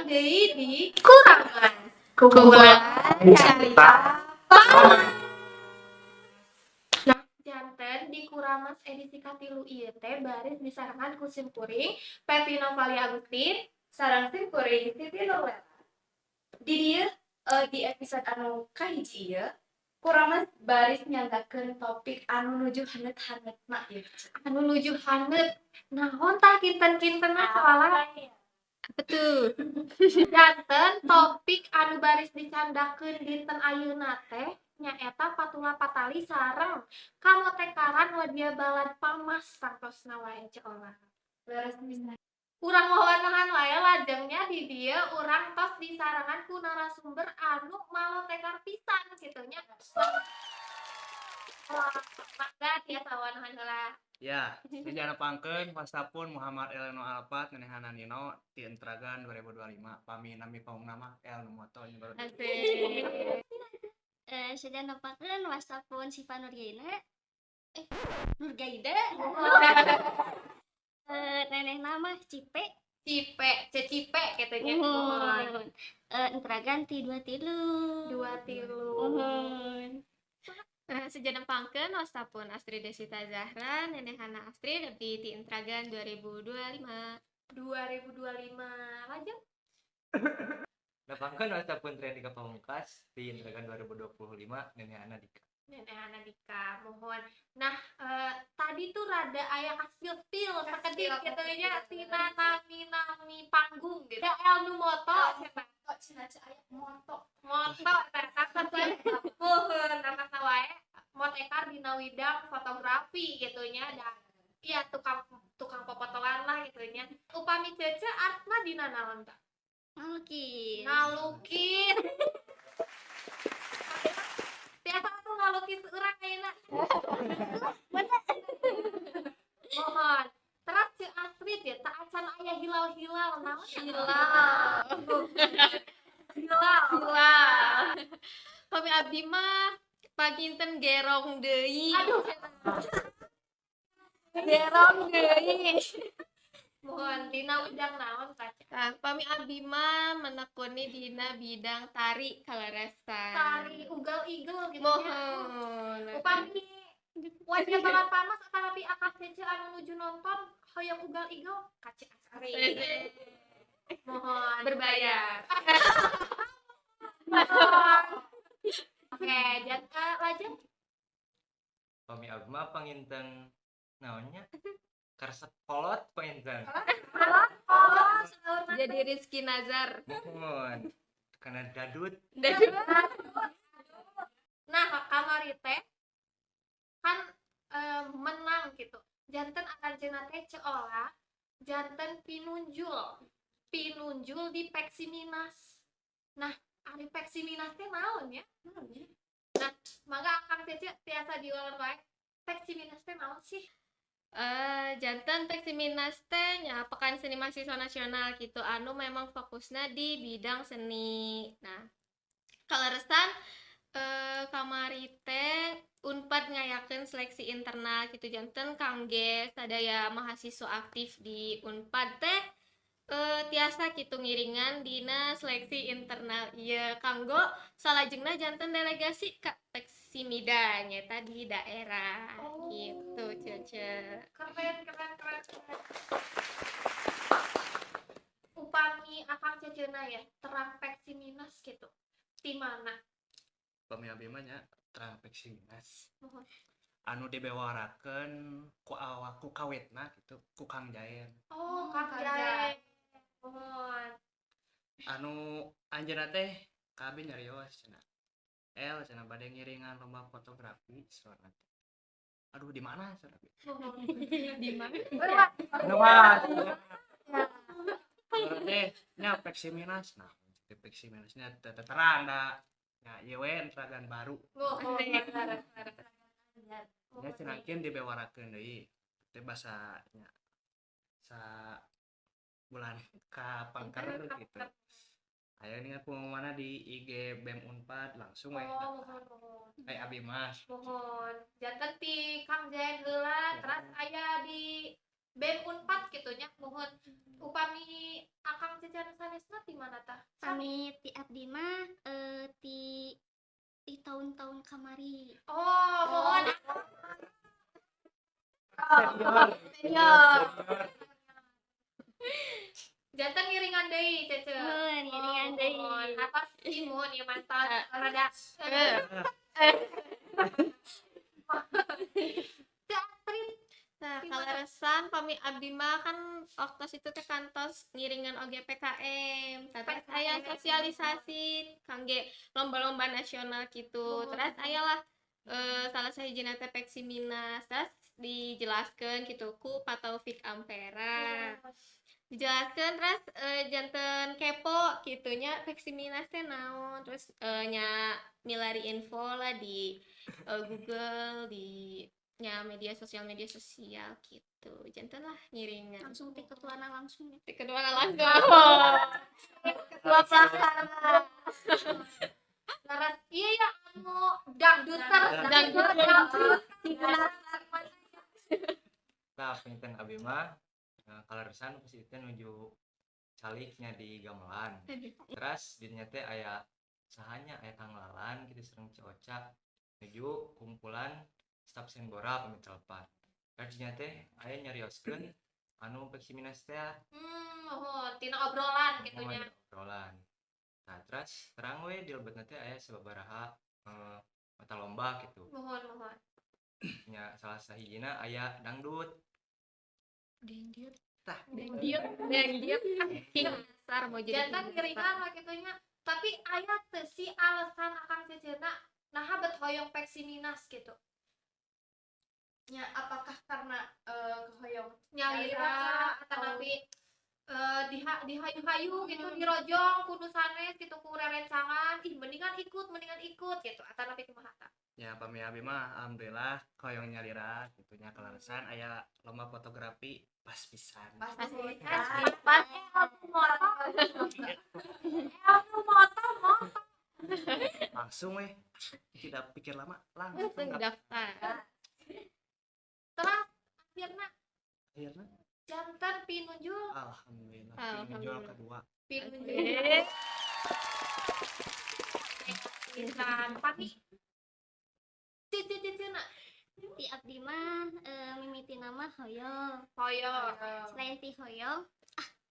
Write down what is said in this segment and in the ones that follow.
deui di Kurangan. Kumpulan Carita Paman. Nah, janten di Kuramas edisi katilu ieu teh baris disarangan ku simkuring Pevino Vali Agustin sareng simkuring Siti Nurlela. Di dieu di episode anu kahiji ieu Kuramas baris nyanggakeun topik anu nuju haneut-haneutna ieu. Anu nuju haneut naon tah kinten-kintenna soalna betul. Janten topik anu baris dicandakeun dinten ayeuna teh nyaeta Patula Patali sareng kamotekaran wadia balad pamas santosna wae ceulah. Leres bisa. Urang wawanehan wae lajengnya di dieu urang tos disarangan ku narasumber anu malotekar pisan kitu nya. Mangga tiasa wawanehan heula. Ya, sejarah pangkeun Wastapun Muhammad Elno Alpat nenehana Nino ti Entragan 2025. Pami nami paung nama El Moto baru. Sejarah pangkeun Wastapun Siva Nurgaida. Nurgaida. Neneh nama Cipe Cecipe kitu nya. Entragan ti 23. Sejenap pangkeun Wastapun Astrid Desita Zahra nenehana Astrid abdi ti Intragan 2025. Lajeng Napangkeun Wastapun Trendika Pamungkas ti Intragan 2025 nenehana Dika. nenehana Dika mohon. Nah, tadi tuh rada aya kaspil sakedik kitu nya tina nami panggung gitu. El nu moto cenah. Cenah aya moto teh kakak wae. Mohon kakak wae motekar dina widang fotografi gitu nya dan iya tukang popotoan lah gitu nya. Upami Cece artna dina naon tah? Ngalukis. Tiasa tuh ngalukis urang ayeuna. Mohon. Terus si Astrid ya tak acan aya hilal-hilal naon hilal. Kami abdi mah paginten gerong deui. Aduh, Gerong deui. mohon dina widang naon kaca? Pami abdi mah menekuni dina bidang tari kaleresan. Tari ugal-igel gitu nya. Mohon. Upami wajah balad pamas tapi akak Cece anu nuju nonton hoyong ugal-igel kaca Astrid. Mohon Berbayar. Oke, jangan lajeng. Pami abdi mah panginten naonnya? Karesep kolot panginten. Jadi Rizky Nazar. Mohon. Kana dadut. Nah, kamari teh kan menang gitu. Janten akan cenah teh ceolah janten pinunjul di Peksiminas. Nah, ari Peksiminas teh naon ya? Nah, mangga Kang Cece tiasa diulang wae. Peksiminas teh naon sih? Janten Peksiminas teh nya Pekan Seni Mahasiswa Nasional gitu anu memang fokusnya di bidang seni. Nah, kaleresan kamari teh Unpad ngayakeun seleksi internal gitu janten kangge sadaya mahasiswa aktif di Unpad teh tiasa gitu ngiringan dina seleksi internal ieu kanggo salajengna janten delegasi ka Peksimida nyata di daerah. Gitu Cece. Keren. Upami Akang Cecena ya terang Peksiminas gitu. Di mana? Pami abdi mah nya terang Peksiminas. Mohon. Anu dibewarakeun ku kawetna gitu ku Kang Jaen. Oh, Kang Jae. Mohon. Anu anjeunna teh kabeh nyarios cenah. Cenah bade ngiringan lomba fotografi soalna. Aduh di mana cenah? Di mana? Nuas. Teh nya Peksiminas. Nah, Peksiminasnya terang da. Nya ieu we Entragan baru. Nya cenah keun dibewarakeun deui. Teh basa nya sa bulan ka pangker gitu. Ayo nih pengumumanna di IG BEM Unpad langsung we. Mohon. Abi Mas. Mohon. Janten ti Kang Jaen heula terus aya di BEM Unpad kitu nya. Mohon Mohon upami akang jajan sanesna di mana tah? Kami ti abdi mah di tahun-tahun kamari. Oh, mohon. Senior. Jantan ngiringan deui, Cece. Ngiringan deui. Mohon. Apa sih mohon ya mantan rada Teatrit. Nah, Di kalau mana? resan pami abdi mah kan waktu itu teh kantos ngiringan oge PKM. Terus aya sosialisasi kangge lomba-lomba nasional gitu. Terus aya lah salah sahijina teh Peksiminas. Terus dijelaskeun gitu ku Pak Taufik Ampera. Dijelaskan terus janten kepo gitunya Peksiminas teh naon terus nya milari info lah di Google di nya media sosial gitu janten lah ngiringan Langsung ti ketuana langsung ya. di kedua langsung ketua pelaksana Laras iya ya anu dangduter Dangduter. Nah, penginten abi mah kaleresan pas itu nuju caliknya di gamelan. Terus di teh aya sahanya aya Kang Lalan gitu sareng Cioca nuju kumpulan staf Senbora pamit telepon. Terus di teh aya nyarioskeun anu Peksiminas teh mohon tina obrolan gitu nya. obrolan. Nah, terus terang we di lebetna teh aya sababaraha mata lomba gitu. Mohon. Nya salah sahijina aya dangdut. Dengdiut Tah, dengdiut king besar mau jadi Jantan king besar. ngiringan lah gitunya. Tapi aya teu si alasan akang Cecena naha bet hoyong Peksiminas gitu. Ya, apakah karena kehoyong nyalira atau tapi dihayu-hayu gitu dirojong kudu sanes gitu ku rerencangan mendingan ikut gitu atau tapi kumaha tah? ya pami abi mah alhamdulillah koyong nyalira gitunya kaleresan aya lomba fotografi pas pisan. Pas aku moto Langsung tidak pikir lama langsung langsung daftar terus akhirnya akhirnya jantan pinunjul alhamdulillah Alhamdulillah. pinjol kedua. pinunjul insan pani cicicicina Ti abdi mah mimiti nama hoyong. hoyong Selain ti hoyong,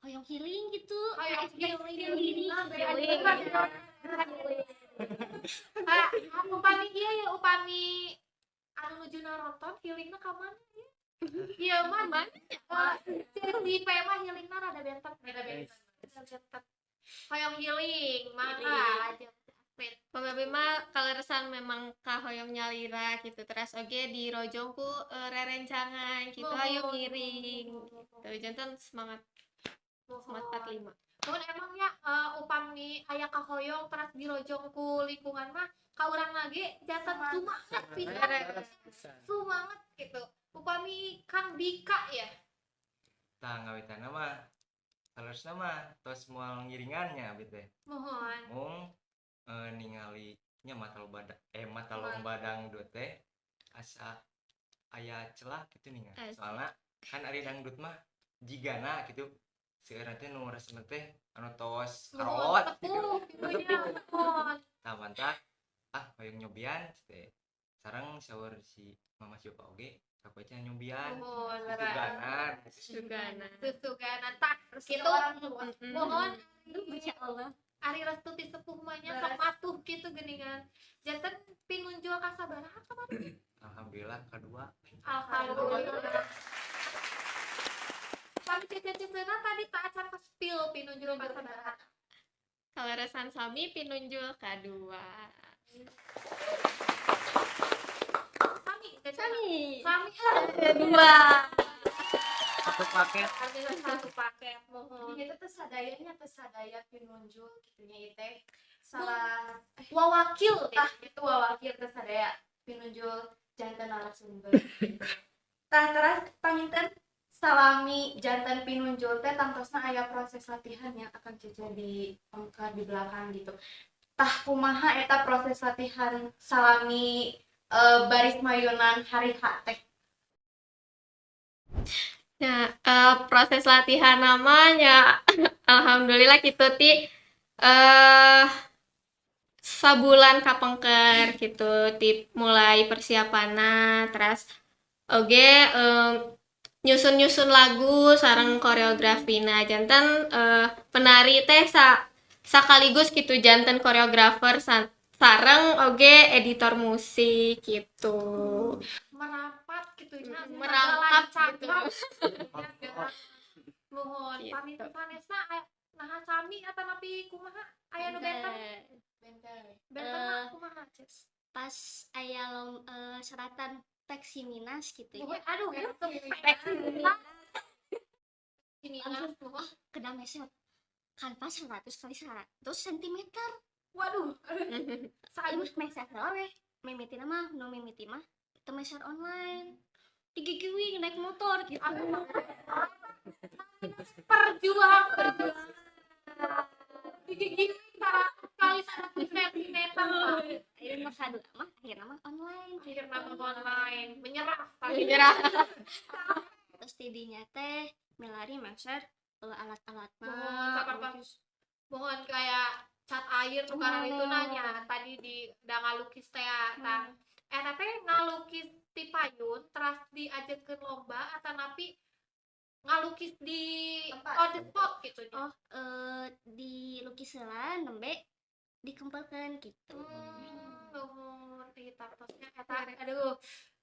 hoyong healing gitu. hoyong Healing. upami iya ya upami anu nuju nonton healingna ka mana ya? Iya mah di mah healingna rada benten. Hoyong healing mah aja. Pembabi mah kaleresan memang kahoyong nyalira gitu terus oge di rojongku rerencangan gitu ayo ngiring gitu jantan semangat 45 Mun emang ya upami aya kahoyong terus dirojong ku lingkungan mah ka urang lagi jantan sumanget pisan. Sumanget gitu. Upami Kang Dika ya. Tah ngawitana mah kaleresna mah tos moal ngiringannya abi teh. Mohon. Mung ningali nya mata lomba dangdut teh asa aya celah gitu nih Asa. soalnya kan ari dangdut mah jigana gitu seueurna teh nu resep teh anu tos karot Tepuh gitunya. Mohon. tah mantap hoyong nyobian teh sareng saur si Mama Siapa oge kapaca nyobian Mohon. suganan Sugana Tutuganan tak gitu. Mohon Masya Allah. Ari restu ti sepuh mahnya sok matuh gitu geuningan. Janten pinunjul ka sabaraha kemarin? alhamdulillah kedua. Alhamdulillah. Kami cece-cecena tadi tak acan ke spill pinunjul ka sabaraha. kaleresan sami pinunjul kadua Sami Dua. Satu paket satu paket mohon. Ini teh sadaya pinunjul gitunya ieu teh salah Wawakil tah itu wawakil teh sadaya pinunjul janten narasumber. Tah terus panginten salami janten pinunjul teh tantosna aya proses latihan yang akan cece di di belakang gitu. Tah kumaha eta proses latihan salami baris mayunan hari H teh. Ya, proses latihan namanya alhamdulillah gitu ti sabulan kapengker gitu tip mulai persiapannya terus oge nyusun-nyusun lagu sareng koreografina jantan penari teh sakaligus gitu jantan koreografer sareng oge editor musik gitu. Merapat gitu nya Merangkap gitu. Mohon Gitu. pamit Vanessa nah sami atau napi kumaha aya nu benten benten mah kumaha Ces? Pas aya seratan Peksiminas gitu Mohon, ya. aduh itu ini Langsung kena meset kanvas 100 kali 100 cm. waduh Ini meset we. Mimiti mah no mimiti mah itu meset online. Digigiwi naik motor gitu. perjuang gigi kali 100 cm Akhirnya sadu mah akhirnya mah online. akhir nama online menyerah Menyerah. Terus tidinya teh melari meset alat-alatna. mohon sabar Pak. Mohon kayak cat air tukaran itu nanya tadi di udah ngalukis teh tah teh ngalukis ti payun terus diajakeun lomba atau napi ngalukis di on the spot gitu Oh, di lukisan nembe dikempelkeun gitu. nuhun kita tosnya eta aduh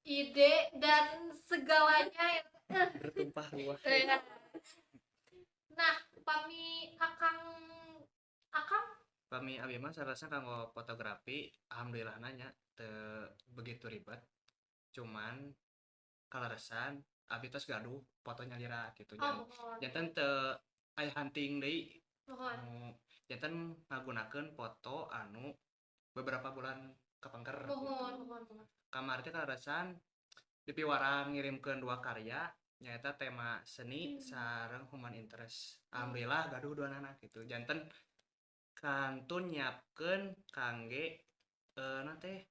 ide dan segalanya bertumpah ruah. nah pami akang Kami abi mah sarasa kanggo fotografi alhamdulillah nanya begitu ribet. Cuman kalaresan abi tos gaduh fotonya lira gitu oh mohon jantan teu aya hunting deui mohon anu jantan ngagunakeun foto anu beberapa bulan kapengker mohon kamar teh kalaresan dipiwara ngirimkeun 2 karya nyaeta tema seni sareng human interest alhamdulillah gaduh dua anak gitu jantan kantun nyiapkeun kangge nanti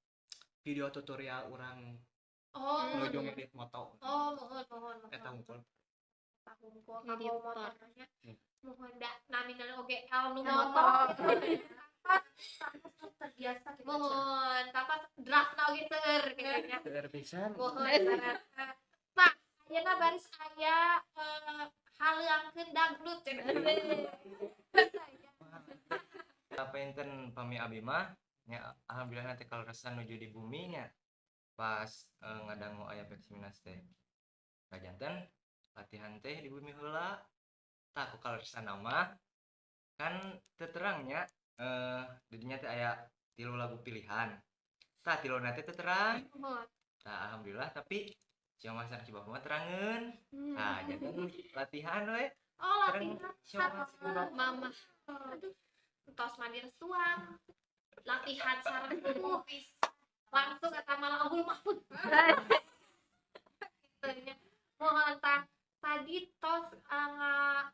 video tutorial urang oh menuju ngedit moto mohon eta hungkul tahungkul kamu motornya mohon dak naminan oge nu Motor. motor terbiasa gitu mohon kapas draft na oge seueur gitu nya Seueur pisan mohon Pak ayeuna baris aya haleungkeun dangdut Painten pami abi mah nya alhamdulillah nanti kalau resan nuju di bumi nya pas ngadangu aya Peksiminas teh janten latihan teh di bumi heula tak kalau resan mah kan terangnya didinya teh aya 3 lagu pilihan tak 3 nanti terang mohon tak alhamdulillah tapi siapa masa coba mah terangeun nah janten latihan we oh terang latihan siapa Mama. aduh tos mandi restuan latihan sareng langsung eta malah lahul mahfud mohon tadi tos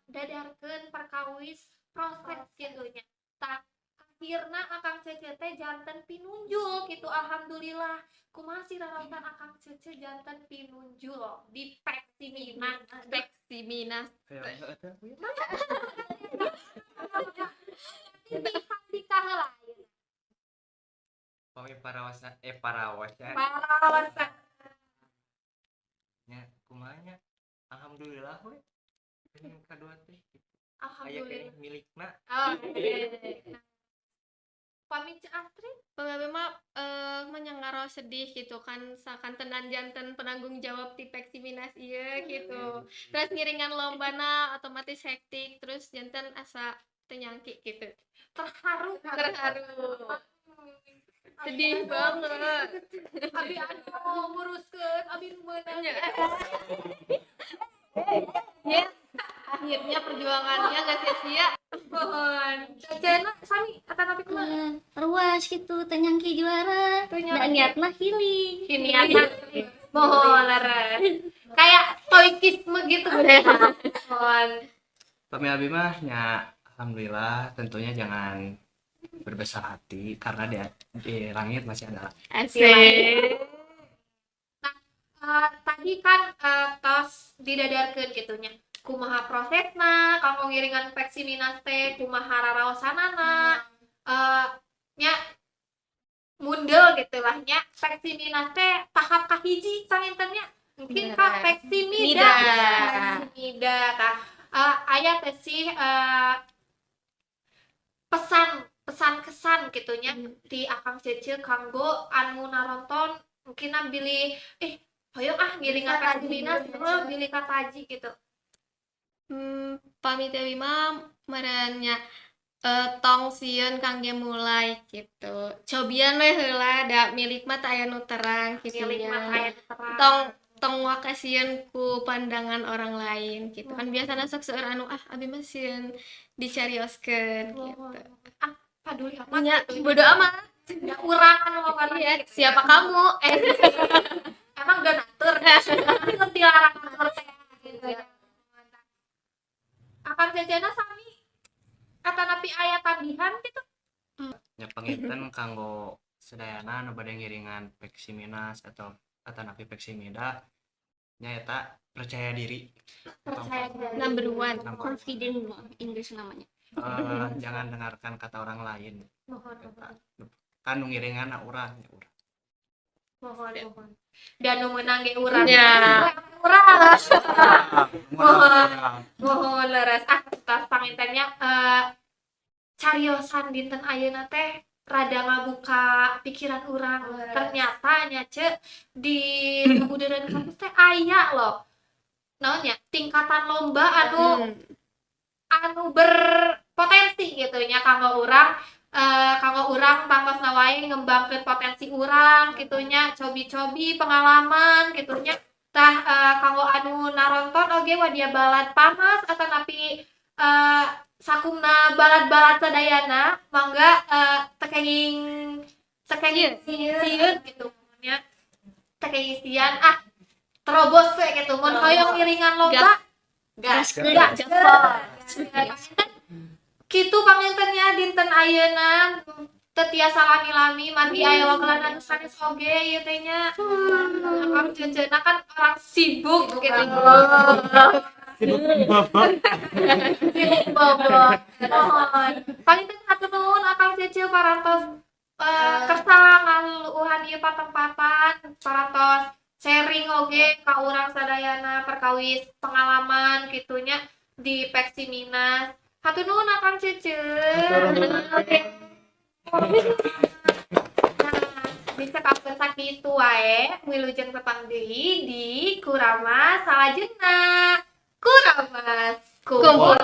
dadarkeun perkawis proses gitu nya tak akhirna akang Cece teh janten pinunjul gitu alhamdulillah kumaha sih rarausan akang Cece janten pinunjul di Peksiminas Peksiminas. eta di kaheula pami parawasan parawasan nya kumanya alhamdulillah we yang kedua teh aya alhamdulillah kene milikna oh pamit Astrid Pegawai mah menyengaro sedih gitu kan sakan tenan janten penanggung jawab di Peksiminas iya gitu terus ngiringan lombana otomatis hektik terus janten asa tenyangki gitu terharu sedih banget abi anu nguruskeun abi nu meunang ya akhirnya perjuangannya gak sia-sia mohon Cecena sami eta tapi kumaha Ruas gitu tenyangki juara. Dan niatna healing. ini aja mohon leren kayak stoikisme gitu mohon Pami abi mah nya alhamdulillah tentunya jangan berbesar hati karena di langit masih ada asik tadi kan tos didadarkeun gitunya kumaha prosesna kanggo ngiringan peksiminas teh kumaha raraosanana nya mundel gitu lah nya peksiminas teh tahap kahiji pangintennya mungkin ka Beneran. peksimida Mida. tah aya teh sih pesan kesan gitunya di akang cece kanggo anu naronton mungkin bilih hoyong ngiringan peksiminas bilih kataji gitu. Pamit Dewi mah merenya tong sieun kangge mulai gitu. Cobian we heula da milik mah teu aya nu terang gitu Milik mah nya. aya terang. Tong wakasieun ku pandangan orang lain gitu. Kan biasana sok seueur anu abi mah sieun dicarioskeun gitu. Paduli amat Nya gitu. bodo amat. Ya urang anu ngomongna Iya, gitu. siapa kamu? Emang donatur. Belum dilarang donatur teh gitu ya. Akan jajana sami atanapi aya tandihan gitu. nya panginten kanggo sedayana nu bade ngiringan peksiminas atau atanapi peksimida nya eta percaya diri. Percaya diri. Number one. Confident Inggris namanya. Jangan dengarkan kata orang lain. Mohon. Kan nu ngiringan urang Dan nu meunang ge urang. Ya. Urang. Mohon. Mohon leres tas pangintennya cariosan dinten ayeuna teh rada ngabuka pikiran urang. Ternyata nya ce di budeureun kampus teh aya loh. Naon nya tingkatan lomba anu berpotensi gitu nya kanggo urang tangtosna wae ngembangkeun potensi urang gitu nya cobi-cobi pengalaman gitu nya tah kanggo anu naronton oge wadia balad panas atanapi sakumna balad-balad sadayana mangga tekenging sieun gitu nya tekenging sieun terobos we gitu mun hoyong ngiringan lomba gas kitu pangintennya dinten ayeuna teu tiasa lami-lami mandi aya wagelan anu sanes oge ieu teh nya akang ceceuna kan orang sibuk gitu sibuk bobot mohon panginten hatur nuhun akang cece parantos kersa ngaluuhan ieu patempatan parantos sharing oge ka urang sadayana perkawis pengalaman gitunya di Peksiminas. Hatur nuhun akang cece. Bisa kapan sakitu wae wilujeng petang deui di Kuramas salajengna. Kuramas kumpul